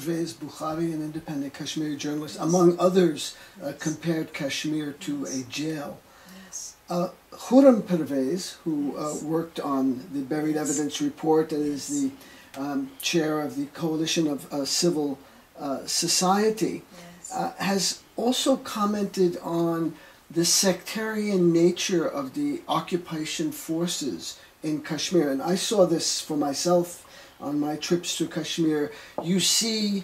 Pervez Bukhari, an independent Kashmiri journalist, among others, compared Kashmir to a jail. Yes. Khurram Pervez, who worked on the Buried Evidence Report and is the chair of the Coalition of Civil Society, has also commented on the sectarian nature of the occupation forces in Kashmir. And I saw this for myself on my trips to Kashmir. You see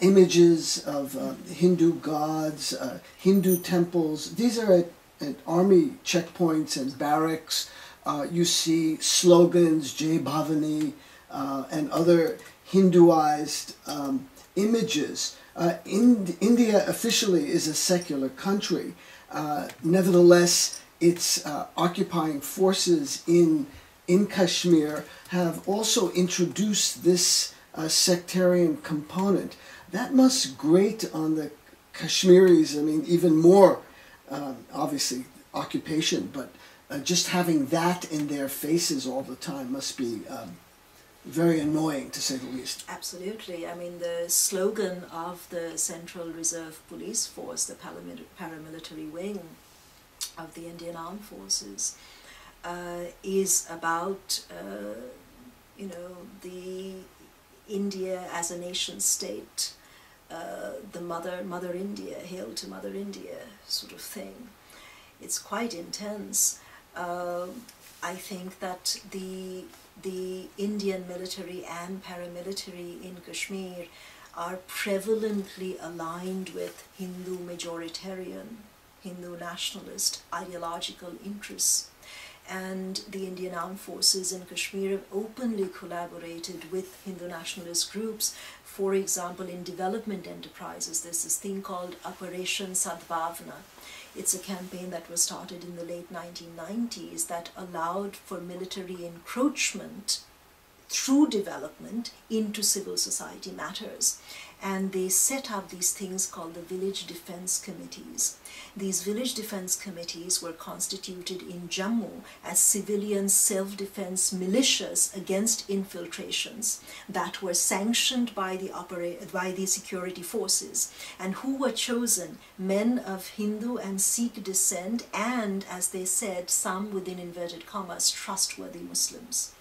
images of Hindu gods, Hindu temples. These are at army checkpoints and barracks. You see slogans, Jai Bhavani, and other Hinduized images. India officially is a secular country. Nevertheless, its occupying forces in Kashmir have also introduced this sectarian component. That must grate on the Kashmiris, I mean, even more, obviously, occupation, but just having that in their faces all the time must be very annoying, to say the least. Absolutely. I mean, the slogan of the Central Reserve Police Force, the paramilitary wing of the Indian Armed Forces, is about, the India as a nation state, the Mother India, hail to Mother India sort of thing. It's quite intense. I think that the Indian military and paramilitary in Kashmir are prevalently aligned with Hindu majoritarian, Hindu nationalist ideological interests. And the Indian Armed Forces in Kashmir have openly collaborated with Hindu nationalist groups. For example, in development enterprises, there's this thing called Operation Sadbhavna. It's a campaign that was started in the late 1990s that allowed for military encroachment through development into civil society matters. And they set up these things called the village defense committees. These village defense committees were constituted in Jammu as civilian self-defense militias against infiltrations that were sanctioned by the security forces, and who were chosen men of Hindu and Sikh descent and, as they said, some within inverted commas, trustworthy Muslims.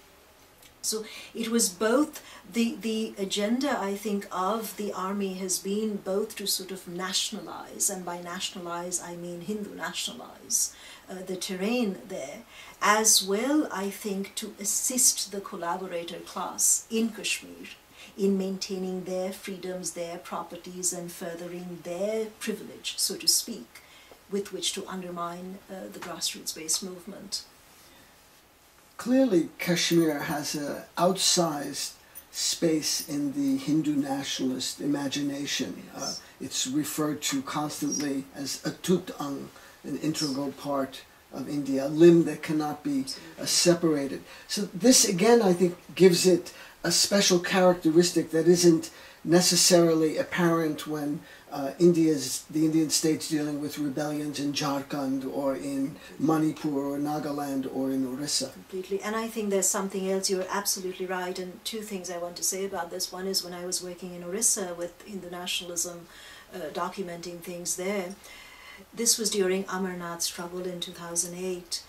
So it was both the agenda, I think, of the army has been both to sort of nationalize, and by nationalize I mean Hindu nationalize, the terrain there, as well, I think, to assist the collaborator class in Kashmir in maintaining their freedoms, their properties, and furthering their privilege, so to speak, with which to undermine the grassroots-based movement. Clearly, Kashmir has an outsized space in the Hindu nationalist imagination. Yes. It's referred to constantly as a tut-ang, an integral part of India, a limb that cannot be separated. So this, again, I think, gives it a special characteristic that isn't necessarily apparent when the Indian state's dealing with rebellions in Jharkhand or in Manipur or Nagaland or in Orissa. Completely. And I think there's something else. You're absolutely right. And two things I want to say about this. One is when I was working in Orissa with Hindu nationalism, documenting things there. This was during Amarnath's trouble in 2008.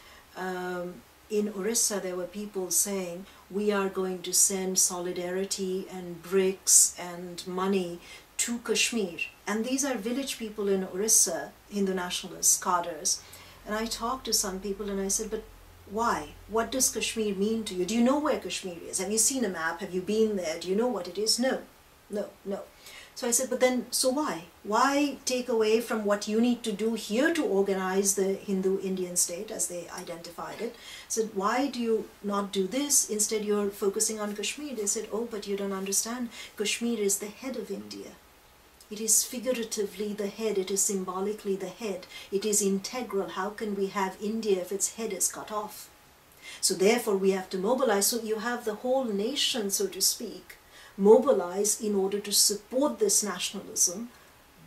In Orissa, there were people saying, we are going to send solidarity and bricks and money to Kashmir. And these are village people in Orissa, Hindu nationalist cadres. And I talked to some people and I said, but why? What does Kashmir mean to you? Do you know where Kashmir is? Have you seen a map? Have you been there? Do you know what it is? No, no, no. So I said, but then, so why? Why take away from what you need to do here to organize the Hindu-Indian state, as they identified it? I said, why do you not do this? Instead, you're focusing on Kashmir. They said, oh, but you don't understand. Kashmir is the head of India. It is figuratively the head. It is symbolically the head. It is integral. How can we have India if its head is cut off? So therefore, we have to mobilize. So you have the whole nation, so to speak, mobilize in order to support this nationalism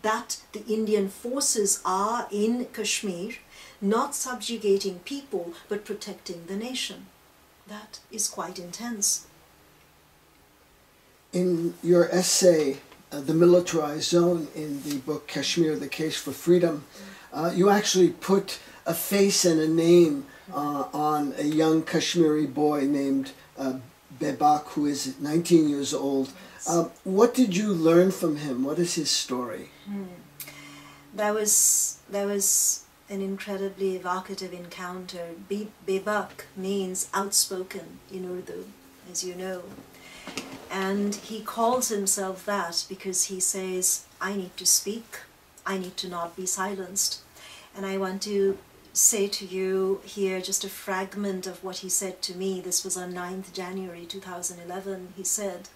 that the Indian forces are in Kashmir, not subjugating people, but protecting the nation. That is quite intense. In your essay, the militarized zone in the book Kashmir, The Case for Freedom, you actually put a face and a name on a young Kashmiri boy named Bebak, who is 19 years old. What did you learn from him? What is his story? That was an incredibly evocative encounter. Bebak means outspoken in Urdu, as you know. And he calls himself that because he says, I need to speak, I need to not be silenced. And I want to say to you here just a fragment of what he said to me. This was on 9th January 2011. He said,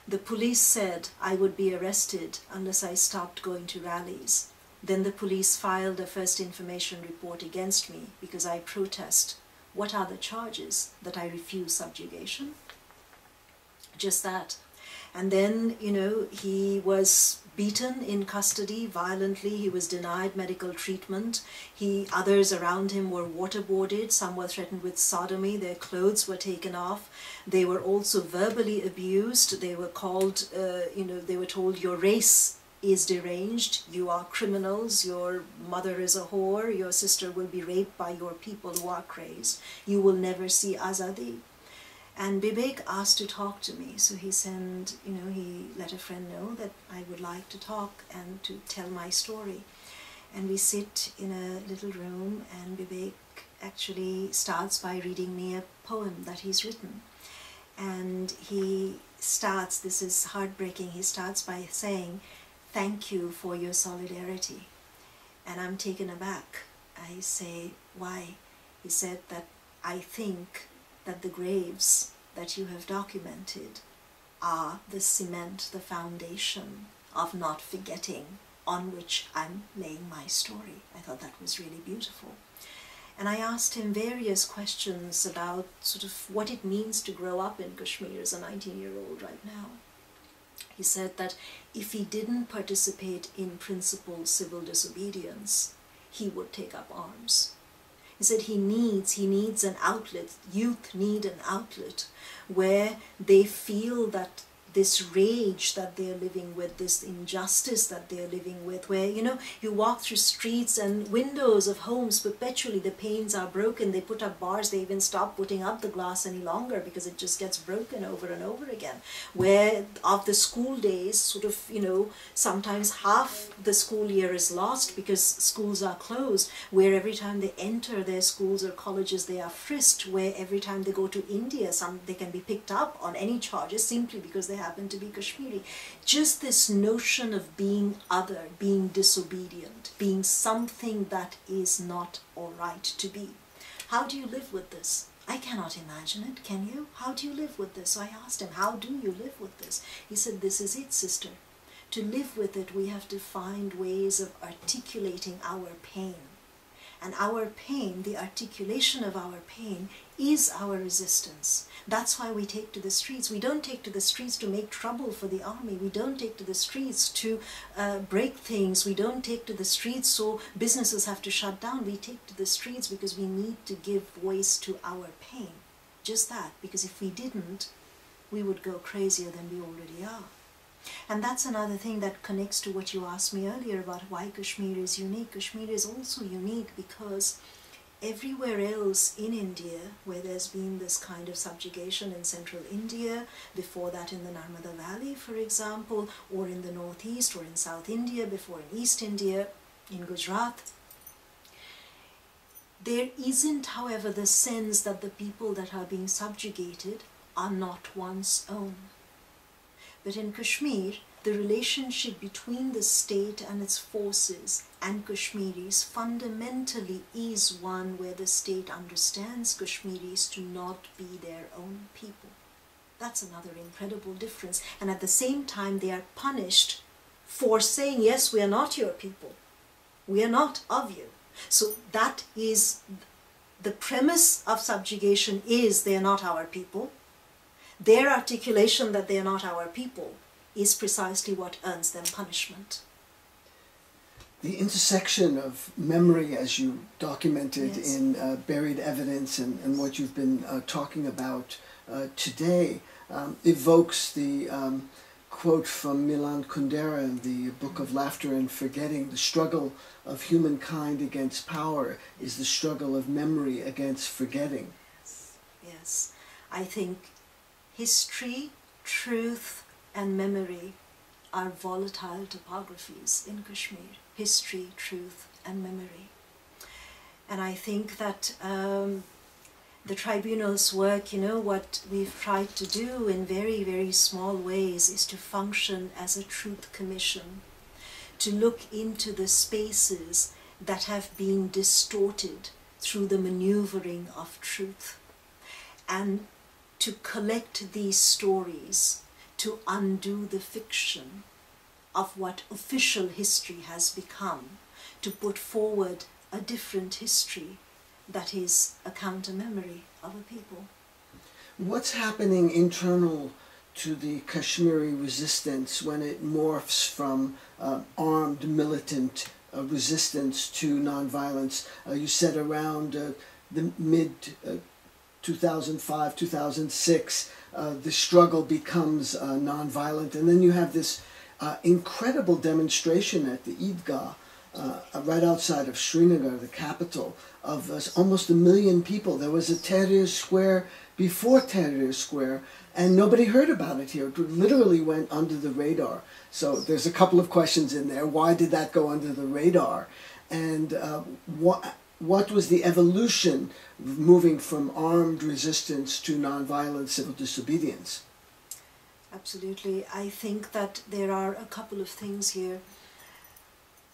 the police said I would be arrested unless I stopped going to rallies. Then the police filed a first information report against me because I protest. What are the charges? That I refuse subjugation? Just that. And then, you know, he was beaten in custody violently. He was denied medical treatment. Others around him were waterboarded. Some were threatened with sodomy. Their clothes were taken off. They were also verbally abused. They were called, they were told, your race is deranged, you are criminals, your mother is a whore, your sister will be raped by your people who are crazed. You will never see Azadi. And Bebek asked to talk to me, so he let a friend know that I would like to talk and to tell my story. And we sit in a little room, and Bebek actually starts by reading me a poem that he's written. And he starts, this is heartbreaking, he starts by saying, thank you for your solidarity. And I'm taken aback. I say, why? He said that I think that the graves that you have documented are the cement, the foundation of not forgetting on which I'm laying my story. I thought that was really beautiful. And I asked him various questions about sort of what it means to grow up in Kashmir as a 19-year-old right now. He said that if he didn't participate in principled civil disobedience, he would take up arms. He said he needs an outlet, youth need an outlet where they feel that this rage that they're living with, this injustice that they're living with, where, you walk through streets and windows of homes perpetually, the panes are broken, they put up bars, they even stop putting up the glass any longer because it just gets broken over and over again. Where of the school days, sometimes half the school year is lost because schools are closed, where every time they enter their schools or colleges they are frisked, where every time they go to India they can be picked up on any charges simply because they happen to be Kashmiri. Just this notion of being other, being disobedient, being something that is not all right to be. How do you live with this? I cannot imagine it, can you? How do you live with this? So I asked him, how do you live with this? He said, this is it, sister. To live with it, we have to find ways of articulating our pain. And our pain, the articulation of our pain, is our resistance. That's why we take to the streets. We don't take to the streets to make trouble for the army. We don't take to the streets to break things. We don't take to the streets so businesses have to shut down. We take to the streets because we need to give voice to our pain. Just that, because if we didn't, we would go crazier than we already are. And that's another thing that connects to what you asked me earlier about why Kashmir is unique. Kashmir is also unique because everywhere else in India, where there's been this kind of subjugation in central India, before that in the Narmada Valley, for example, or in the northeast or in South India, before in East India, in Gujarat, there isn't, however, the sense that the people that are being subjugated are not one's own. But in Kashmir, the relationship between the state and its forces and Kashmiris fundamentally is one where the state understands Kashmiris to not be their own people. That's another incredible difference. And at the same time, they are punished for saying, yes, we are not your people. We are not of you. So that is the premise of subjugation, is they are not our people. Their articulation that they are not our people is precisely what earns them punishment. The intersection of memory, as you documented Yes. in Buried Evidence and what you've been talking about today, evokes the quote from Milan Kundera in the Book of Laughter and Forgetting: the struggle of humankind against power is the struggle of memory against forgetting. Yes, yes. I think history, truth, and memory are volatile topographies in Kashmir. History, truth, and memory. And I think that the tribunal's work, what we've tried to do in very, very small ways is to function as a truth commission, to look into the spaces that have been distorted through the maneuvering of truth, and to collect these stories to undo the fiction of what official history has become, to put forward a different history that is a counter-memory of a people. What's happening internal to the Kashmiri resistance when it morphs from armed militant resistance to nonviolence? You said around the mid 2005, 2006, the struggle becomes nonviolent, and then you have this incredible demonstration at the Eidgah right outside of Srinagar, the capital, of almost 1 million people. There was a Tahrir Square before Tahrir Square, and nobody heard about it here. It literally went under the radar. So there's a couple of questions in there. Why did that go under the radar? And what was the evolution moving from armed resistance to nonviolent civil disobedience? Absolutely. I think that there are a couple of things here.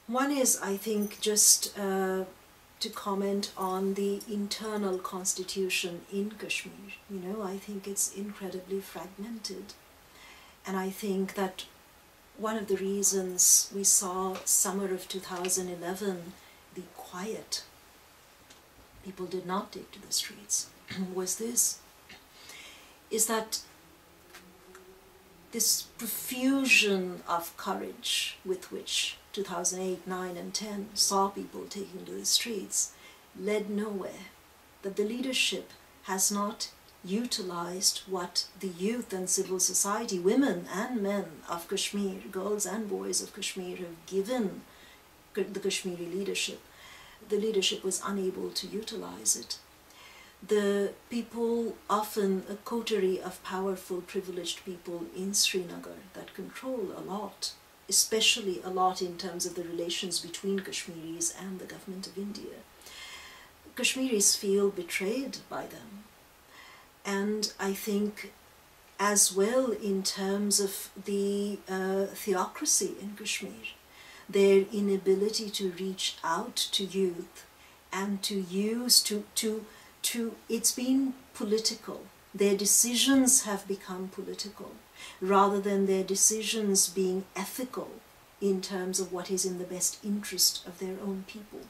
One is, I think, just to comment on the internal constitution in Kashmir. I think it's incredibly fragmented. And I think that one of the reasons we saw summer of 2011 be quiet, people did not take to the streets, was this, is that this profusion of courage with which 2008, 9 and 10 saw people taking to the streets led nowhere. That the leadership has not utilized what the youth and civil society, women and men of Kashmir, girls and boys of Kashmir, have given the Kashmiri leadership. The leadership was unable to utilize it. The people, often a coterie of powerful, privileged people in Srinagar that control a lot, especially a lot in terms of the relations between Kashmiris and the government of India. Kashmiris feel betrayed by them. And I think as well in terms of the theocracy in Kashmir, their inability to reach out to youth and to use, it's been political. Their decisions have become political, rather than their decisions being ethical in terms of what is in the best interest of their own people.